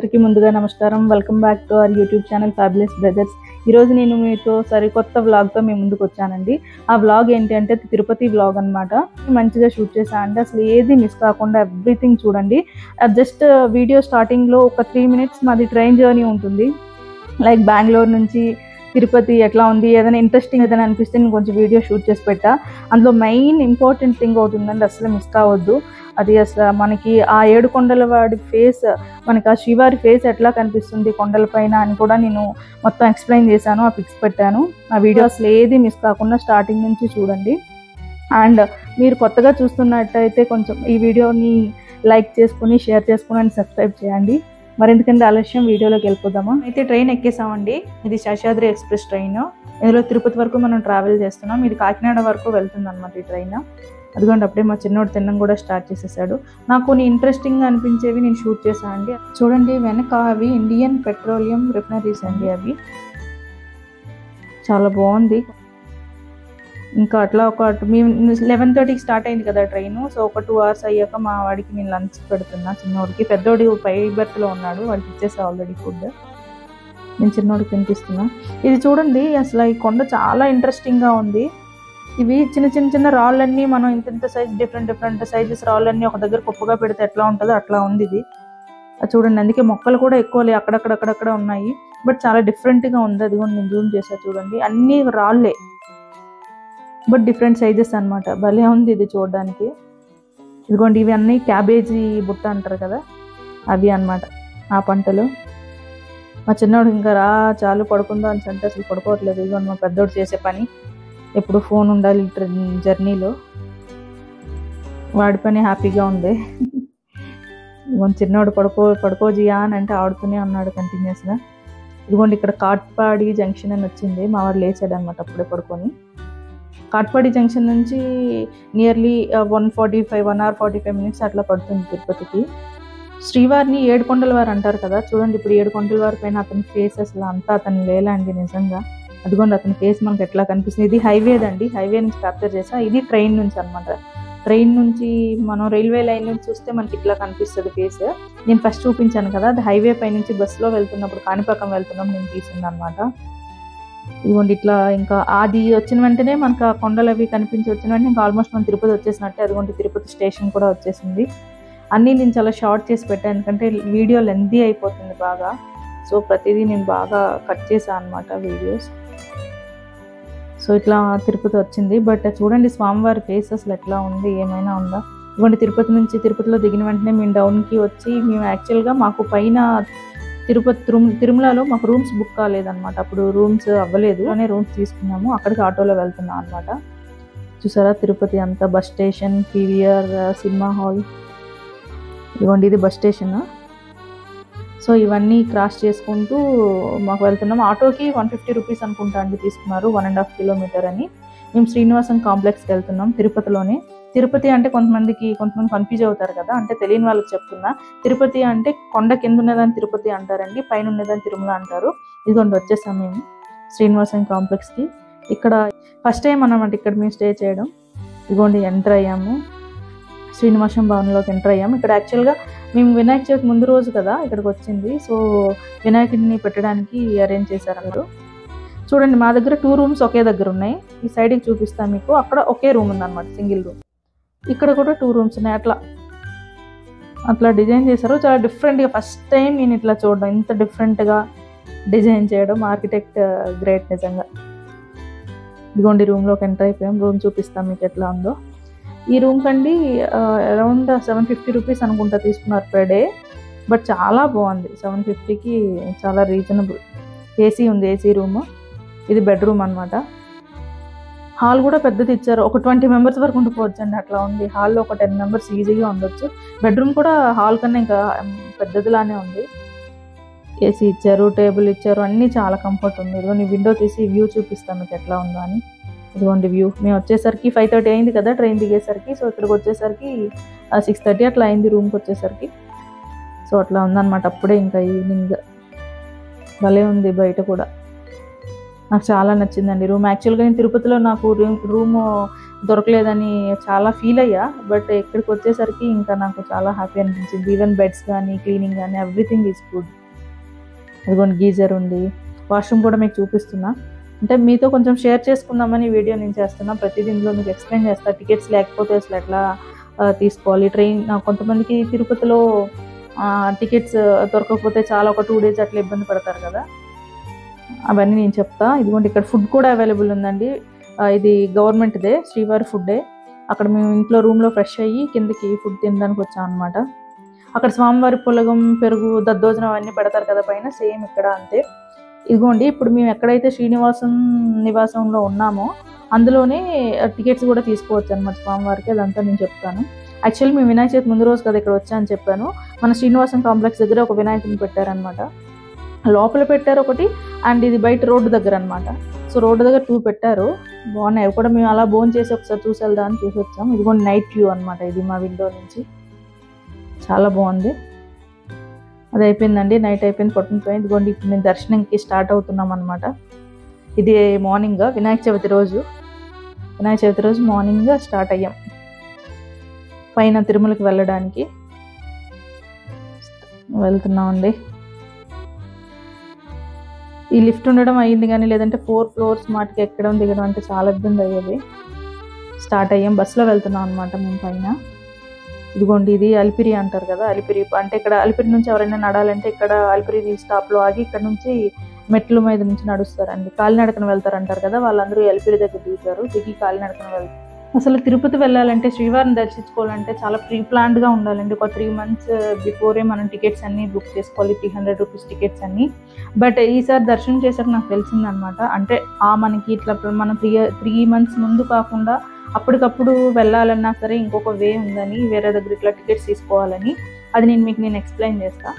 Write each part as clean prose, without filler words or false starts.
అందరికీ ముందుగా నమస్కారం. Welcome back to our YouTube channel fabulous brothers. ఈరోజు నేను మీతో సరికొత్త వ్లాగ్తో మేము ముందుకు వచ్చానండి. ఆ వ్లాగ్ ఏంటి అంటే తిరుపతి వ్లాగ్ అనమాట. మంచిగా షూట్ చేశాను అంటే అసలు ఏది మిస్ కాకుండా ఎవ్రీథింగ్ చూడండి. జస్ట్ వీడియో స్టార్టింగ్లో ఒక 3 minutes మాది ట్రైన్ జర్నీ ఉంటుంది. లైక్ బెంగళూరు నుంచి తిరుపతి ఎట్లా ఉంది, ఏదైనా ఇంట్రెస్టింగ్ ఏదైనా అనిపిస్తే నేను కొంచెం వీడియో షూట్ చేసి పెట్టా. అందులో మెయిన్ ఇంపార్టెంట్ థింగ్ ఒకటి ఉందండి, అసలు మిస్ కావద్దు. అది అసలు మనకి ఆ 7 కొండల వాడి ఫేస్, మనకి ఆ శ్రీవారి ఫేస్ ఎట్లా కనిపిస్తుంది కొండల పైన అని కూడా నేను మొత్తం ఎక్స్ప్లెయిన్ చేశాను, ఆ పిక్స్ పెట్టాను. ఆ వీడియో అసలు ఏది మిస్ కాకుండా స్టార్టింగ్ నుంచి చూడండి. అండ్ మీరు కొత్తగా చూస్తున్నట్టయితే కొంచెం ఈ వీడియోని లైక్ చేసుకుని షేర్ చేసుకుని సబ్స్క్రైబ్ చేయండి. మరెందుకంటే ఆలస్యం వీడియోలోకి వెళ్ళిపోదామా. అయితే ట్రైన్ ఎక్కేసామండి. ఇది శేషాద్రి ఎక్స్ప్రెస్ ట్రైన్. ఇందులో తిరుపతి వరకు మనం ట్రావెల్ చేస్తున్నాం. ఇది కాకినాడ వరకు వెళ్తుంది అనమాట ఈ ట్రైన్. అదిగోండి అప్పుడే మా చిన్నోడు తినడం కూడా స్టార్ట్ చేసేసాడు. నాకు కొన్ని ఇంట్రెస్టింగ్గా అనిపించేవి నేను షూట్ చేశాను అండి. చూడండి వెనక అవి ఇండియన్ పెట్రోలియం రిఫైనరీస్ అండి. అవి చాలా బాగుంది. ఇంకా అట్లా మేము 11:30కి స్టార్ట్ అయింది కదా ట్రైన్. సో ఒక 2 hours అయ్యాక మా వాడికి నేను లంచ్ పెడుతున్నా. చిన్నోడికి, పెద్దోడి పై బెర్త్లో ఉన్నాడు, వాడికి ఇచ్చేసా ఆల్రెడీ ఫుడ్. నేను చిన్నోడికి తినిపిస్తున్నా. ఇది చూడండి అసలు ఈ కొండ చాలా ఇంట్రెస్టింగ్గా ఉంది. ఇవి చిన్న రాళ్ళన్నీ మనం ఇంత సైజ్ డిఫరెంట్ సైజెస్ రాళ్ళన్నీ ఒక దగ్గర కుప్పగా పెడితే ఎట్లా ఉంటుందో అట్లా ఉంది ఇది. అది చూడండి, అందుకే మొక్కలు కూడా ఎక్కువ లేవు, అక్కడక్కడ ఉన్నాయి. బట్ చాలా డిఫరెంట్గా ఉంది. అది కూడా నేను జూమ్ చేసా చూడండి, అన్నీ రాళ్ళే బట్ డిఫరెంట్ సైజెస్ అనమాట. భలే ఉంది ఇది చూడడానికి. ఇదిగోండి ఇవి అన్నీ క్యాబేజీ బుట్ట అంటారు కదా, అవి అనమాట ఆ పంటలు. మా చిన్నోడు ఇంకా రా చాలు పడుకుందో అని అంటే అసలు పడుకోవట్లేదు. ఇదిగోండి మా పెద్దోడు చేసే పని, ఎప్పుడు ఫోన్ ఉండాలి జర్నీలో. వాడి పని హ్యాపీగా ఉంది. చిన్నోడు పడుకోజియా అని అంటే ఆడుతూనే ఉన్నాడు కంటిన్యూస్గా. ఇదిగోండి ఇక్కడ కాట్పాడి జంక్షన్ అని వచ్చింది. మా వాడు లేచాడు అనమాట అప్పుడే పడుకొని. కాట్పాడి జంక్షన్ నుంచి నియర్లీ 1 hour 45 minutes అట్లా పడుతుంది తిరుపతికి. శ్రీవారిని 7 కొండల వారు అంటారు కదా, చూడండి ఇప్పుడు 7 కొండల వారి పైన అతని ఫేస్ అసలు అంతా అతని లేలండి నిజంగా. అదిగోండి అతని ఫేస్ మనకు ఎట్లా కనిపిస్తుంది. ఇది హైవేదండి, హైవే నుంచి క్యాప్చర్ చేసా. ఇది ట్రైన్ నుంచి అనమాట. ట్రైన్ నుంచి మనం రైల్వే లైన్ నుంచి చూస్తే మనకి ఇట్లా కనిపిస్తుంది ఫేస్. నేను ఫస్ట్ చూపించాను కదా, అది హైవే పై నుంచి బస్సులో వెళ్తున్నప్పుడు కాణిపాకం వెళ్తున్నప్పుడు నేను తీసింది అనమాట. ఇదిగోండి ఇట్లా ఇంకా అది వచ్చిన వెంటనే మనకు ఆ కొండలు అవి కనిపించి వచ్చిన వెంటనే ఇంకా ఆల్మోస్ట్ మనం తిరుపతి వచ్చేసినట్టే. అదిగోండి తిరుపతి స్టేషన్ కూడా వచ్చేసింది. అన్నీ నేను చాలా షార్ట్ చేసి పెట్టాను, ఎందుకంటే వీడియో లెంతీ అయిపోతుంది బాగా. సో ప్రతిదీ నేను బాగా కట్ చేశాను అనమాట వీడియోస్. సో ఇట్లా తిరుపతి వచ్చింది. బట్ చూడండి స్వామివారి ఫేస్ అసలు ఎట్లా ఉంది, ఏమైనా ఉందా. ఇదిగోండి తిరుపతిలో దిగిన వెంటనే మేము డౌన్కి వచ్చి, మేము యాక్చువల్గా మాకు పైన తిరుమలలో మాకు రూమ్స్ బుక్ కాలేదన్నమాట. అప్పుడు రూమ్స్ అవ్వలేదు అనే రూమ్స్ తీసుకున్నాము. అక్కడికి ఆటోలో వెళ్తున్నాం అనమాట. చూసారా తిరుపతి అంతా bus station, PVR cinema hall. ఇదిగోండి ఇది బస్ స్టేషన్. సో ఇవన్నీ క్రాస్ చేసుకుంటూ మాకు వెళ్తున్నాం. ఆటోకి 150 rupees అనుకుంటా అండి తీసుకున్నారు, 1.5 kilometer అని. మేము శ్రీనివాసం కాంప్లెక్స్కి వెళ్తున్నాం తిరుపతిలోనే. తిరుపతి అంటే కొంతమంది కన్ఫ్యూజ్ అవుతారు కదా, అంటే తెలియని వాళ్ళకి చెప్తున్నా. తిరుపతి అంటే కొండ కింద ఉన్నదాన్ని తిరుపతి అంటారండి, పైన ఉన్నదాన్ని తిరుమల అంటారు. ఇదిగోండి వచ్చేసాం మేము శ్రీనివాసం కాంప్లెక్స్కి. ఇక్కడ ఫస్ట్ టైం అన్నమాట ఇక్కడ మేము స్టే చేయడం. ఇదిగోండి ఎంటర్ అయ్యాము, శ్రీనివాసం భవన్లోకి ఎంటర్ అయ్యాము. ఇక్కడ యాక్చువల్గా మేము వినాయక చవితి ముందు రోజు కదా ఇక్కడికి వచ్చింది. సో వినాయకుడిని పెట్టడానికి అరేంజ్ చేశారు అందరూ. చూడండి మా దగ్గర 2 rooms ఒకే దగ్గర ఉన్నాయి. ఈ సైడ్కి చూపిస్తాను మీకు. అక్కడ ఒకే రూమ్ ఉందన్నమాట, సింగిల్ రూమ్. ఇక్కడ కూడా 2 rooms ఉన్నాయి. అట్లా డిజైన్ చేశారు చాలా డిఫరెంట్గా. ఫస్ట్ టైం నేను ఇట్లా చూడడం, ఇంత డిఫరెంట్గా డిజైన్ చేయడం. ఆర్కిటెక్ట్ గ్రేట్ నిజంగా. ఇదిగోండి రూమ్లోకి ఎంటర్ అయిపోయాం. రూమ్ చూపిస్తాం మీకు ఎట్లా ఉందో. ఈ రూమ్ కండి అరౌండ్ 750 rupees అనుకుంటా తీసుకున్నారు per day. బట్ చాలా బాగుంది, 750కి చాలా రీజనబుల్. ఏసీ ఉంది, ఏసీ రూమ్. ఇది బెడ్రూమ్ అనమాట. హాల్ కూడా పెద్దది ఇచ్చారు, ఒక 20 members వరకు ఉండిపోవచ్చు అండి అట్లా ఉంది. హాల్లో ఒక 10 members ఈజీగా ఉండొచ్చు. బెడ్రూమ్ కూడా హాల్ కన్నా ఇంకా పెద్దదిలానే ఉంది. ఏసీ ఇచ్చారు, టేబుల్ ఇచ్చారు, అన్నీ చాలా కంఫర్ట్ ఉంది. ఇదిగోండి విండో తీసి వ్యూ చూపిస్తాను మీకు ఎట్లా ఉందో అని. ఇదిగోండి వ్యూ. మేము వచ్చేసరికి 5:30 అయింది కదా ట్రైన్ దిగేసరికి. సో ఇక్కడికి వచ్చేసరికి 6:30 అట్లా అయింది రూమ్కి వచ్చేసరికి. సో అట్లా ఉందన్నమాట. అప్పుడే ఇంకా ఈవినింగ్. భలే ఉంది బయట కూడా. నాకు చాలా నచ్చిందండి రూమ్. యాక్చువల్గా నేను తిరుపతిలో నాకు రూమ్ దొరకలేదని చాలా ఫీల్ అయ్యా. బట్ ఇక్కడికి వచ్చేసరికి ఇంకా నాకు చాలా హ్యాపీ అనిపించింది. ఈవెన్ బెడ్స్ కానీ క్లీనింగ్ కానీ ఎవ్రీథింగ్ ఈజ్ గుడ్. ఇదిగోండి గీజర్ ఉంది. వాష్రూమ్ కూడా మీకు చూపిస్తున్నా, అంటే మీతో కొంచెం షేర్ చేసుకుందామని వీడియో నేను చేస్తున్నా. ప్రతి దీంట్లో మీకు ఎక్స్ప్లెయిన్ చేస్తా. టికెట్స్ లేకపోతే అసలు ఎట్లా తీసుకోవాలి. ట్రైన్ కొంతమందికి తిరుపతిలో టికెట్స్ దొరకకపోతే చాలా ఒక 2 days అట్లా ఇబ్బంది పడతారు కదా, అవన్నీ నేను చెప్తా. ఇదిగోండి ఇక్కడ ఫుడ్ కూడా అవైలబుల్ ఉందండి. ఇది గవర్నమెంట్దే, శ్రీవారి ఫుడ్డే. అక్కడ మేము ఇంట్లో రూమ్లో ఫ్రెష్ అయ్యి కిందకి ఫుడ్ తినడానికి వచ్చాం అనమాట. అక్కడ స్వామివారి పులగం, పెరుగు, దద్దోజనం అవన్నీ పెడతారు కదా పైన, సేమ్ ఇక్కడ అంతే. ఇదిగోండి ఇప్పుడు మేము ఎక్కడైతే శ్రీనివాసం నివాసంలో ఉన్నామో అందులోనే టికెట్స్ కూడా తీసుకోవచ్చు అనమాట స్వామివారికి. అదంతా నేను చెప్తాను. యాక్చువల్లీ మేము వినాయక చవితి ముందు రోజు కదా ఇక్కడ వచ్చా అని చెప్పాను. మన శ్రీనివాసం కాంప్లెక్స్ దగ్గర ఒక వినాయకుని పెట్టారనమాట. లోపల పెట్టారు ఒకటి, అండ్ ఇది బయట రోడ్డు దగ్గర అనమాట. సో రోడ్డు దగ్గర 2 పెట్టారు, బాగున్నాయి. కూడా మేము అలా బోన్ చేసి ఒకసారి చూసి వెళ్దామని చూసి వచ్చాం. ఇదిగోండి నైట్ వ్యూ అనమాట, ఇది మా విండో నుంచి చాలా బాగుంది. అది అయిపోయిందండి, నైట్ అయిపోయింది, పట్టుకుపోయింది. ఇదిగోండి ఇప్పుడు మేము దర్శనంకి స్టార్ట్ అవుతున్నాం అనమాట. ఇది మార్నింగ్, వినాయక చవితి రోజు మార్నింగ్ స్టార్ట్ అయ్యాం పైన తిరుమలకి వెళ్ళడానికి. వెళ్తున్నామండి. ఈ లిఫ్ట్ ఉండడం అయ్యింది కానీ లేదంటే 4 floors మాటకి ఎక్కడం దిగడం అంటే చాలా ఇబ్బంది అయ్యేది. స్టార్ట్ అయ్యాం, బస్సులో వెళ్తున్నాం అనమాట మేము పైన. ఇదిగోండి ఇది అలిపిరి అంటారు కదా, అలిపిరి అంటే ఇక్కడ అలిపిరి నుంచి ఎవరైనా నడాలంటే ఇక్కడ అలిపిరి స్టాప్లో ఆగి ఇక్కడ నుంచి మెట్ల మీద నుంచి నడుస్తారండి. కాలినడకన వెళ్తారంటారు కదా, వాళ్ళందరూ అలిపిరి దగ్గర దిగి కాలినడకన వెళ్తారు. అసలు తిరుపతి వెళ్ళాలంటే, శ్రీవారిని దర్శించుకోవాలంటే చాలా ప్రీ ప్లాన్డ్గా ఉండాలండి. ఒక 3 months బిఫోరే మనం టికెట్స్ అన్నీ బుక్ చేసుకోవాలి, 300 rupees టికెట్స్ అన్నీ. బట్ ఈసారి దర్శనం చేశాక నాకు తెలిసిందనమాట, అంటే మనకి ఇట్లా మనం 3 months ముందు కాకుండా అప్పటికప్పుడు వెళ్ళాలన్నా సరే ఇంకొక వే ఉందని, వేరే దగ్గర ఇట్లా టికెట్స్ తీసుకోవాలని. అది నేను ఎక్స్ప్లెయిన్ చేస్తా.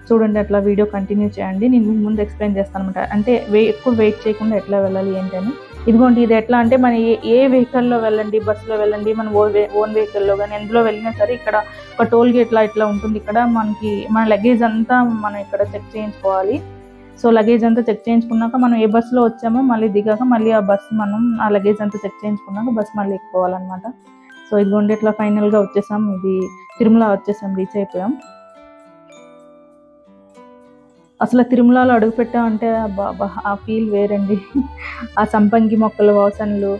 చూడండి, అట్లా వీడియో కంటిన్యూ చేయండి. నేను మీకు ముందు ఎక్స్ప్లెయిన్ చేస్తాను అనమాట, అంటే ఎక్కువ వెయిట్ చేయకుండా ఎట్లా వెళ్ళాలి ఏంటని. ఇదిగోండి ఇది ఎట్లా అంటే మన ఏ వెహికల్లో వెళ్ళండి, బస్సులో వెళ్ళండి, మన ఓన్ వెహికల్లో కానీ ఎందులో వెళ్ళినా సరే ఇక్కడ ఒక టోల్ గేట్ ఇట్లా ఉంటుంది. ఇక్కడ మన లగేజ్ అంతా మనం ఇక్కడ చెక్ చేయించుకోవాలి. సో లగేజ్ అంతా చెక్ చేయించుకున్నాక మనం ఏ బస్సులో వచ్చామో మళ్ళీ దిగాక మళ్ళీ ఆ బస్సు మనం ఆ లగేజ్ అంతా చెక్ చేయించుకున్నాక బస్సు మళ్ళీ ఎక్కిపోవాలన్నమాట. సో ఇదిగోండి ఇట్లా ఫైనల్గా వచ్చేసాం. ఇది తిరుమల వచ్చేసాం, రీచ్ అయిపోయాం. అసలు తిరుమలలో అడుగు పెట్టామంటే బాబా ఆ ఫీల్ వేరండి. ఆ సంపంగి మొక్కల వాసనలు,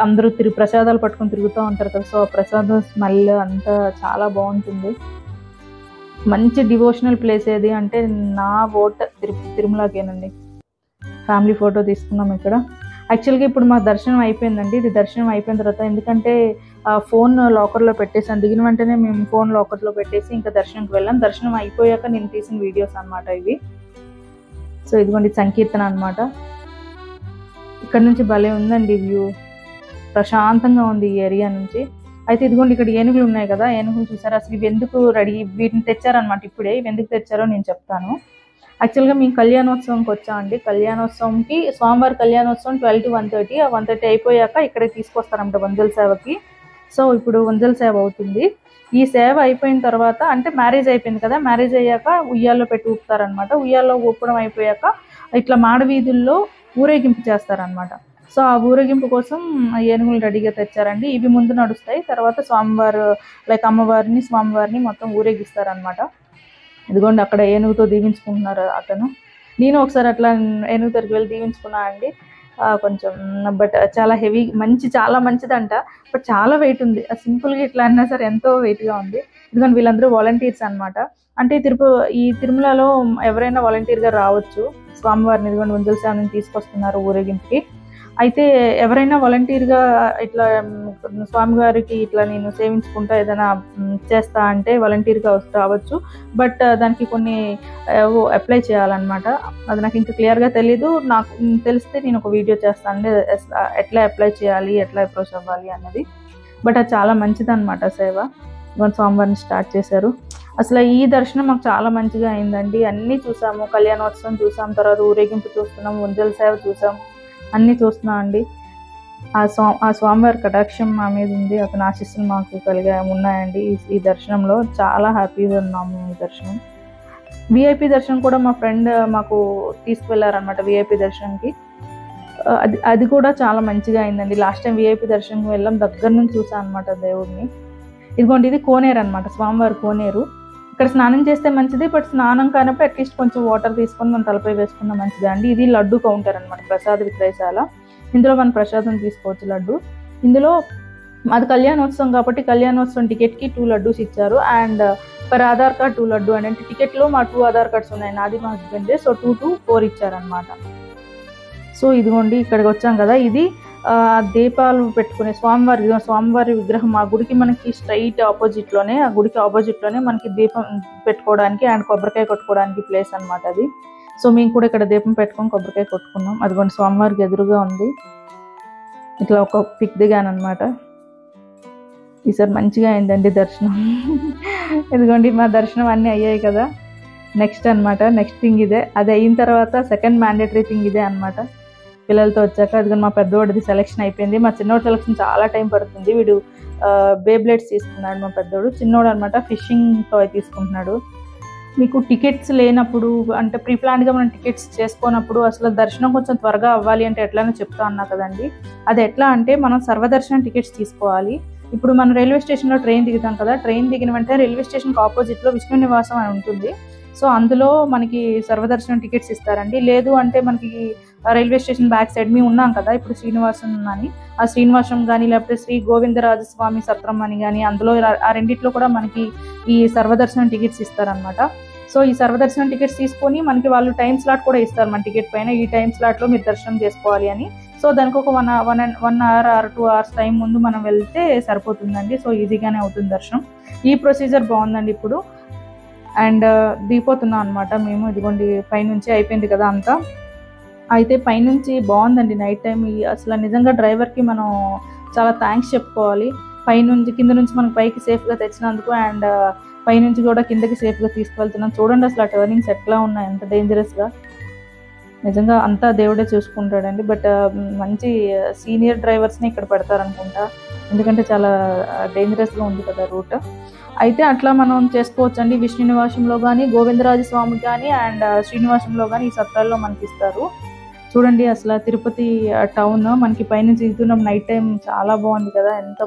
అందరూ ప్రసాదాలు పట్టుకొని తిరుగుతూ ఉంటారు కదా, సో ఆ ప్రసాదం స్మెల్ అంతా చాలా బాగుంటుంది. మంచి డివోషనల్ ప్లేస్ ఏది అంటే నా ఓట్ తిరుమలకేనండి. ఫ్యామిలీ ఫోటో తీసుకున్నాం ఇక్కడ. యాక్చువల్గా ఇప్పుడు మా దర్శనం అయిపోయిందండి. ఇది దర్శనం అయిపోయిన తర్వాత, ఎందుకంటే ఫోన్ లాకర్లో పెట్టేసాను. దిగిన వెంటనే మేము ఫోన్ లాకర్లో పెట్టేసి ఇంకా దర్శనంకి వెళ్ళాం. దర్శనం అయిపోయాక నేను తీసిన వీడియోస్ అనమాట ఇవి. సో ఇదిగోండి సంకీర్తన అనమాట. ఇక్కడ నుంచి భలే ఉందండి వ్యూ, ప్రశాంతంగా ఉంది ఈ ఏరియా నుంచి. అయితే ఇదిగోండి ఇక్కడ ఏనుగులు ఉన్నాయి కదా, ఏనుగులు చూసారా? అసలు ఇవి ఎందుకు వీటిని తెచ్చారనమాట ఇప్పుడే. ఇవి ఎందుకు తెచ్చారో నేను చెప్తాను. యాక్చువల్గా మేము కళ్యాణోత్సవంకి వచ్చామండి. కళ్యాణోత్సవంకి స్వామివారి కళ్యాణోత్సవం 12 to 1:30. ఆ 1:30 అయిపోయాక ఇక్కడికి తీసుకొస్తారంట వంజల సేవకి. సో ఇప్పుడు వంజల సేవ అవుతుంది. ఈ సేవ అయిపోయిన తర్వాత, అంటే మ్యారేజ్ అయిపోయింది కదా, మ్యారేజ్ అయ్యాక ఉయ్యాల్లో పెట్టి ఊపుతారనమాట. ఉయ్యాల్లో ఊపడం అయిపోయాక ఇట్లా మాడవీధుల్లో ఊరేగింపు చేస్తారనమాట. సో ఆ ఊరేగింపు కోసం ఏనుగులు రెడీగా తెచ్చారండి. ఇవి ముందు నడుస్తాయి, తర్వాత స్వామివారు అమ్మవారిని స్వామివారిని మొత్తం ఊరేగిస్తారనమాట. ఇదిగోండి అక్కడ ఏనుగుతో దీవించుకుంటున్నారు అతను. నేను ఒకసారి అట్లా ఏనుగు దగ్గరికి వెళ్ళి దీవించుకున్నా అండి. కొంచెం బట్ చాలా హెవీ, చాలా మంచిదంట. బట్ చాలా వెయిట్ ఉంది. సింపుల్గా ఇట్లా అన్నా సరే ఎంతో వెయిట్గా ఉంది. ఇదిగోండి వీళ్ళందరూ వాలంటీర్స్ అనమాట. అంటే ఈ తిరుమలలో ఎవరైనా వాలంటీర్గా రావచ్చు. స్వామివారిని ఇదిగోండి వంజల సేవని తీసుకొస్తున్నారు ఊరేగింపుకి. అయితే ఎవరైనా వాలంటీర్గా ఇట్లా స్వామివారికి ఇట్లా నేను సేవించుకుంటా ఏదైనా చేస్తా అంటే వాలంటీర్గా రావచ్చు. బట్ దానికి కొన్ని అప్లై చేయాలన్నమాట. అది నాకు ఇంకా క్లియర్గా తెలీదు. నాకు తెలిస్తే నేను ఒక వీడియో చేస్తాను అంటే ఎట్లా అప్లై చేయాలి, ఎట్లా అప్రోచ్ అవ్వాలి అన్నది. బట్ అది చాలా మంచిదన్నమాట సేవ. స్వామివారిని స్టార్ట్ చేశారు. అసలు ఈ దర్శనం మాకు చాలా మంచిగా అయిందండి. అన్నీ చూసాము, కళ్యాణోత్సవం చూసాం, తర్వాత ఊరేగింపు చూస్తున్నాం, వంజల సేవ చూసాం, అన్నీ చూస్తున్నాం అండి. ఆ స్వామివారి కటాక్షం మా మీద ఉంది. అతని ఆశీస్సులు మాకు ఉన్నాయండి. ఈ దర్శనంలో చాలా హ్యాపీగా ఉన్నాము. ఈ దర్శనం విఐపి దర్శనం కూడా మా ఫ్రెండ్ మాకు తీసుకువెళ్ళారనమాట. విఐపి దర్శనంకి అది కూడా చాలా మంచిగా అయిందండి. లాస్ట్ టైం విఐపి దర్శనం వెళ్ళాం, దగ్గర నుంచి చూసాను అనమాట దేవుడిని. ఇదిగోండి ఇది కోనేరు అనమాట, స్వామివారి కోనేరు. ఇక్కడ స్నానం చేస్తే మంచిది, బట్ స్నానం కానప్పుడు అట్లీస్ట్ కొంచెం వాటర్ తీసుకొని మనం తలపై వేసుకున్న మంచిది అండి. ఇది లడ్డు కౌంటర్ అనమాట, ప్రసాద విక్రయశాల. ఇందులో మనం ప్రసాదం తీసుకోవచ్చు లడ్డు. ఇందులో అది కళ్యాణోత్సవం కాబట్టి కళ్యాణోత్సవం టికెట్కి 2 లడ్డూస్ ఇచ్చారు. And per Aadhaar card 2 laddu అంటే టికెట్లో మా 2 ఆధార్ కార్డ్స్ ఉన్నాయి, నాది మా హస్బెండ్దే. సో 2 to 4 ఇచ్చారనమాట. సో ఇదిగోండి ఇక్కడికి వచ్చాం కదా, ఇది దీపాలు పెట్టుకునే స్వామివారి విగ్రహం. ఆ గుడికి మనకి స్ట్రైట్ ఆపోజిట్లోనే, ఆ గుడికి ఆపోజిట్లోనే మనకి దీపం పెట్టుకోవడానికి అండ్ కొబ్బరికాయ కొట్టుకోవడానికి ప్లేస్ అనమాట అది. సో మేము కూడా ఇక్కడ దీపం పెట్టుకొని కొబ్బరికాయ కొట్టుకున్నాం. అదిగోండి స్వామివారికి ఎదురుగా ఉంది. ఇట్లా ఒక పిక్ దిగాను అనమాట. ఈసారి మంచిగా అయిందండి దర్శనం. ఇదిగోండి మా దర్శనం అన్నీ అయ్యాయి కదా. నెక్స్ట్ అనమాట, నెక్స్ట్ థింగ్ ఇదే. అది అయిన తర్వాత సెకండ్ మ్యాండేటరీ థింగ్ ఇదే అనమాట. పిల్లలతో వచ్చాక అది మా పెద్దవాడిది సెలెక్షన్ అయిపోయింది. మా చిన్నోడు సెలెక్షన్ చాలా టైం పడుతుంది. వీడు బేబ్లెట్స్ తీసుకున్నాడు మా పెద్దోడు. చిన్నోడు అనమాట ఫిషింగ్ టాయ్ తీసుకుంటున్నాడు. మీకు టికెట్స్ లేనప్పుడు అంటే ప్రీ ప్లాన్గా మనం టికెట్స్ చేసుకోనప్పుడు అసలు దర్శనం కొంచెం త్వరగా అవ్వాలి అంటే ఎట్లానో చెప్తా అన్నా కదండి. అది ఎట్లా అంటే మనం సర్వదర్శనం టికెట్స్ తీసుకోవాలి. ఇప్పుడు మనం రైల్వే స్టేషన్లో ట్రైన్ దిగుతాం కదా, ట్రైన్ దిగిన వెంటనే రైల్వే స్టేషన్కి ఆపోజిట్లో విష్ణు నివాసం అని ఉంటుంది. సో అందులో మనకి సర్వదర్శనం టికెట్స్ ఇస్తారండి. లేదు అంటే మనకి రైల్వే స్టేషన్ బ్యాక్ సైడ్ మేము ఉన్నాం కదా ఇప్పుడు శ్రీనివాసం అని, ఆ శ్రీనివాసం కానీ లేకపోతే శ్రీ గోవిందరాజస్వామి సత్రం అని కానీ, అందులో ఆ రెండిట్లో కూడా మనకి ఈ సర్వదర్శనం టికెట్స్ ఇస్తారనమాట. సో ఈ సర్వదర్శనం టికెట్స్ తీసుకొని మనకి వాళ్ళు టైం స్లాట్ కూడా ఇస్తారు మన టికెట్ పైన, ఈ టైం స్లాట్లో మీరు దర్శనం చేసుకోవాలి అని. సో దానికి ఒక 1 hour or 2 hours టైం ముందు మనం వెళ్తే సరిపోతుందండి. సో ఈజీగానే అవుతుంది దర్శనం. ఈ ప్రొసీజర్ బాగుందండి ఇప్పుడు. అండ్ దిగిపోతున్నాం అనమాట మేము. ఇదిగోండి పైనుంచి అయిపోయింది కదా అంతా. అయితే పైనుంచి బాగుందండి నైట్ టైం. అసలు నిజంగా డ్రైవర్కి మనం చాలా థ్యాంక్స్ చెప్పుకోవాలి. కింద నుంచి మనకి పైకి సేఫ్గా తెచ్చినందుకు, అండ్ పైనుంచి కూడా కిందకి సేఫ్గా తీసుకువెళ్తున్నాం. చూడండి అసలు ఆ టర్నింగ్స్ ఎట్లా ఉన్నాయి, ఎంత డేంజరస్గా. నిజంగా అంతా దేవుడే చూసుకుంటాడండి. బట్ మంచి సీనియర్ డ్రైవర్స్ని ఇక్కడ పెడతారనుకుంటా, ఎందుకంటే చాలా డేంజరస్గా ఉంది కదా రూట్. అయితే అట్లా మనం చేసుకోవచ్చు అండి. విష్ణు నివాసంలో కానీ, గోవిందరాజస్వామి కానీ అండ్ శ్రీనివాసంలో కానీ ఈ సత్రాల్లో మనకి ఇస్తారు. చూడండి అసలు తిరుపతి టౌన్ మనకి పైనుంచి దిగుతున్నాం. నైట్ టైం చాలా బాగుంది కదా, ఎంత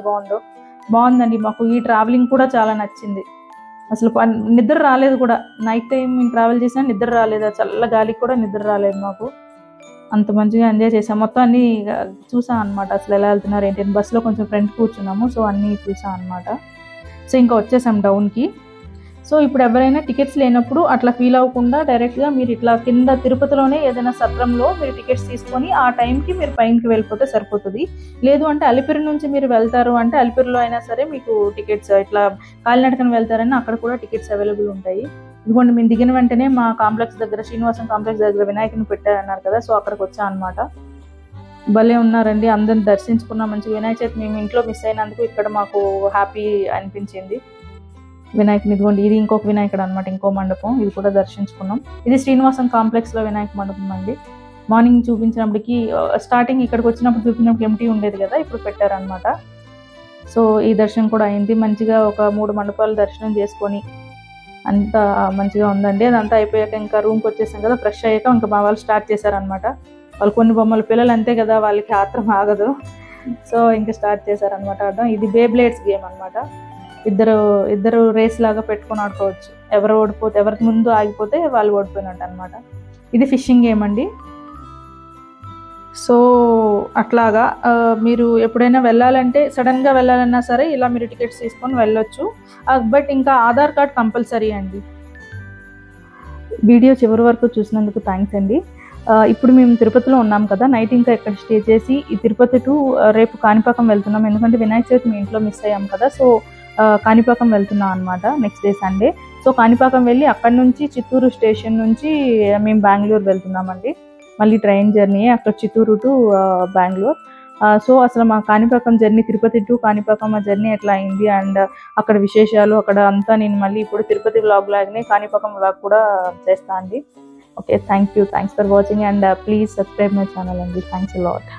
బాగుందండి. మాకు ఈ ట్రావెలింగ్ కూడా చాలా నచ్చింది. అసలు నిద్ర రాలేదు కూడా. నైట్ టైం మేము ట్రావెల్ చేసినా నిద్ర రాలేదు, చల్ల గాలికి కూడా నిద్ర రాలేదు మాకు. అంత మంచిగా ఎంజాయ్ చేసాం. మొత్తం అన్నీ చూసాం అనమాట. అసలు ఎలా వెళ్తున్నారు ఏంటి, బస్సులో కొంచెం ఫ్రంట్ కూర్చున్నాము. సో అన్నీ చూసాం అనమాట. సో ఇంకా వచ్చేసాం డౌన్కి. సో ఇప్పుడు ఎవరైనా టికెట్స్ లేనప్పుడు అట్లా ఫీల్ అవ్వకుండా డైరెక్ట్గా మీరు ఇట్లా కింద తిరుపతిలోనే ఏదైనా సత్రంలో మీరు టికెట్స్ తీసుకొని ఆ టైంకి మీరు పైనకి వెళ్ళిపోతే సరిపోతుంది. లేదు అంటే అలిపిరి నుంచి మీరు వెళ్తారు అంటే అలిపిరిలో అయినా సరే మీకు టికెట్స్, ఇట్లా కాలినడకన వెళ్తారని అక్కడ కూడా టికెట్స్ అవైలబుల్ ఉంటాయి. ఇదిగోండి మేము దిగిన వెంటనే మా కాంప్లెక్స్ దగ్గర, శ్రీనివాసం కాంప్లెక్స్ దగ్గర వినాయకుని పెట్టారన్నారు కదా, సో అక్కడికి వచ్చా అనమాట. భలే ఉన్నారండి, అందరిని దర్శించుకున్నాం. మంచి వినాయక చవితి మేము ఇంట్లో మిస్ అయినందుకు ఇక్కడ మాకు హ్యాపీ అనిపించింది. వినాయకుని ఇదిగోండి, ఇది ఇంకొక వినాయకుడు అనమాట, ఇంకో మండపం. ఇది కూడా దర్శించుకున్నాం. ఇది శ్రీనివాసం కాంప్లెక్స్లో వినాయక మండపం అండి. మార్నింగ్ చూపించినప్పటికీ, స్టార్టింగ్ ఇక్కడికి వచ్చినప్పుడు చూపించినప్పుడు ఎంటీ ఉండేది కదా, ఇప్పుడు పెట్టారనమాట. సో ఈ దర్శనం కూడా అయింది మంచిగా. ఒక 3 మండపాలు దర్శనం చేసుకొని అంతా మంచిగా ఉందండి. అదంతా అయిపోయాక ఇంకా రూమ్కి వచ్చేసాం కదా, ఫ్రెష్ అయ్యాక ఇంకా మా వాళ్ళు స్టార్ట్ చేశారనమాట. వాళ్ళు కొన్ని బొమ్మలు, పిల్లలు అంతే కదా, వాళ్ళకి ఆత్రం ఆగదు. సో ఇంకా స్టార్ట్ చేశారనమాట ఆడడం. ఇది బేబ్లేడ్స్ గేమ్ అనమాట. ఇద్దరు రేస్ లాగా పెట్టుకొని ఆడుకోవచ్చు. ఎవరికి ముందు ఆగిపోతే వాళ్ళు ఓడిపోయినట్టు అనమాట. ఇది ఫిషింగ్ గేమ్ అండి. సో అట్లాగా మీరు ఎప్పుడైనా వెళ్ళాలంటే, సడన్గా వెళ్ళాలన్నా సరే ఇలా మీరు టికెట్స్ తీసుకొని వెళ్ళొచ్చు. బట్ ఇంకా ఆధార్ కార్డ్ కంపల్సరీ అండి. వీడియో చివరి వరకు చూసినందుకు థ్యాంక్స్ అండి. ఇప్పుడు మేము తిరుపతిలో ఉన్నాం కదా, నైట్ ఇంకా ఇక్కడ స్టే చేసి ఈ తిరుపతి టు రేపు కాణిపాకం వెళ్తున్నాం. ఎందుకంటే వినాయక చవితి మీ ఇంట్లో మిస్ అయ్యాం కదా, సో కాణిపాకం వెళ్తున్నాం అనమాట next day Sunday. So Kanipakam వెళ్ళి అక్కడ నుంచి చిత్తూరు స్టేషన్ నుంచి మేము బెంగళూరు వెళ్తున్నామండి. మళ్ళీ ట్రైన్ జర్నీ అక్కడ చిత్తూరు టు బెంగళూరు. సో అసలు మా కాణిపాకం జర్నీ, తిరుపతి టు కాణిపాకం ఆ జర్నీ ఎట్లా అయింది అండ్ అక్కడ విశేషాలు అక్కడ అంతా నేను మళ్ళీ ఇప్పుడు తిరుపతి వ్లాగ్ లాగానే కాణిపాకం వ్లాగ్ కూడా చేస్తాను అండి. Okay, thanks for watching and please subscribe my channel అండి. Thanks a lot.